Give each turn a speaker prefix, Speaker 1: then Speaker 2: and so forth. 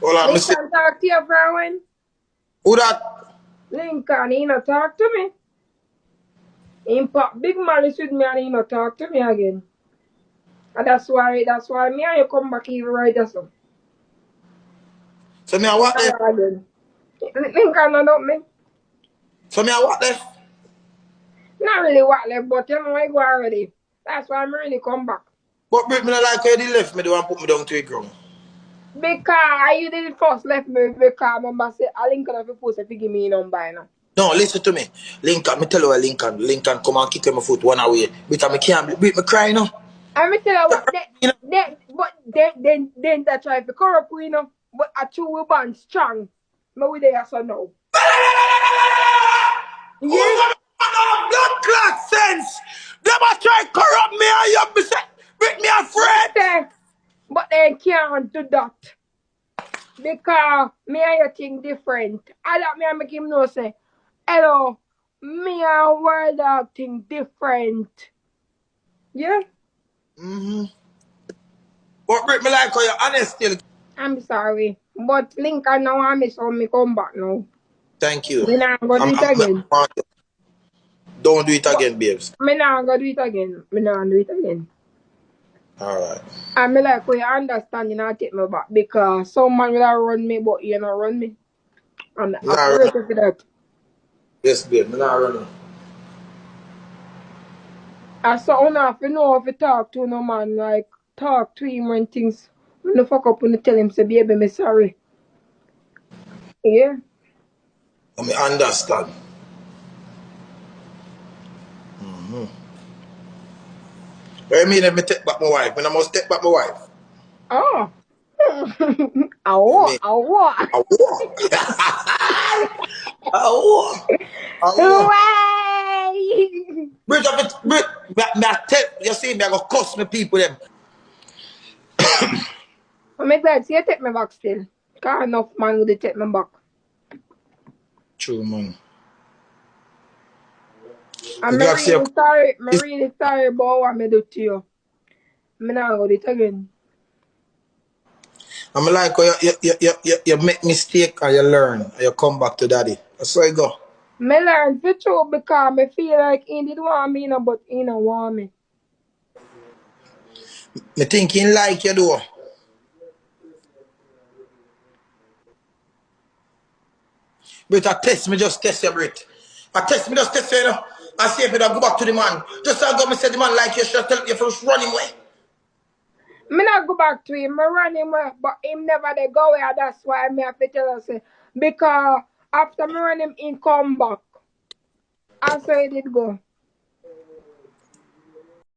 Speaker 1: Hold on, me see.
Speaker 2: Lincoln talk to your friend.
Speaker 1: Who that?
Speaker 2: Lincoln, he not talk to me. He pop big malice with me and he not talk to me again. And that's why me and you come back even right there so.
Speaker 1: So me a what left?
Speaker 2: Again. Lincoln not up me.
Speaker 1: So me a what left?
Speaker 2: Not really what left, but you know I go already. That's why I'm really come back.
Speaker 1: But Brit, me not like how you did left me, the one put me down to the ground.
Speaker 2: Because you didn't first left me because remember say I Lincoln have supposed to give me a number now.
Speaker 1: No, listen to me. Lincoln, me tell you what Lincoln. Lincoln come and kick my foot one away. Brit, me can't Brit, me cry now.
Speaker 2: I me tell you
Speaker 1: You
Speaker 2: what,
Speaker 1: know?
Speaker 2: then that try to corrupt we know, but I true we band strong. Me we there so now.
Speaker 1: Who's
Speaker 2: Yeah.
Speaker 1: gonna blood clot sense? Them a try corrupt me and you be say, Brit, me
Speaker 2: Me
Speaker 1: afraid.
Speaker 2: say, but they can't do that. Because me and you think different. I that me and make him know say, hello, me and World Dawg think different. Yeah?
Speaker 1: Mm-hmm. But Brit, me like how you honest still.
Speaker 2: I'm sorry. But Lincoln now want me so me come back now.
Speaker 1: Thank you.
Speaker 2: Me not gonna do it again.
Speaker 1: Don't do it
Speaker 2: But
Speaker 1: again, babes.
Speaker 2: me not gonna do it again. Me not do it again.
Speaker 1: Alright.
Speaker 2: And me like when you understand you not take me back because some man will run me but you not run me. I'm
Speaker 1: Nah, run.
Speaker 2: operating for that.
Speaker 1: Yes, babe. Me not running.
Speaker 2: I saw enough you know if you talk to no man like talk to him when things when you fuck up when you tell him say baby me sorry. Yeah.
Speaker 1: I mean, understand. What you mean if me take back my wife? When I must take back my wife?
Speaker 2: Oh.
Speaker 1: You mean?
Speaker 2: I what?
Speaker 1: I walk. I walk. I walk.
Speaker 2: Why?
Speaker 1: Bridge of it, Bridge. Me I tell you see me, I go cuss me people them.
Speaker 2: I'm glad you take me back still. Cause enough man would take me back.
Speaker 1: True man.
Speaker 2: I'm
Speaker 1: You got to see
Speaker 2: really sorry. I'm really sorry about what I do to you. I'm not gonna do it again.
Speaker 1: I'm like how you make mistake and you learn and you come back to daddy. That's where you go.
Speaker 2: I learn for true because I feel like he did want me, but he don't want me.
Speaker 1: Me thinking like you do. But I test me, just test your Brit. I test me, just test you, you know. I see if you don't go back to the man. Just I go, me say the man like you, should tell you first run him away.
Speaker 2: Me not go back to him. I run him, but him never they go where. That's why me have to tell us because after me run him, he come back. And so he did go.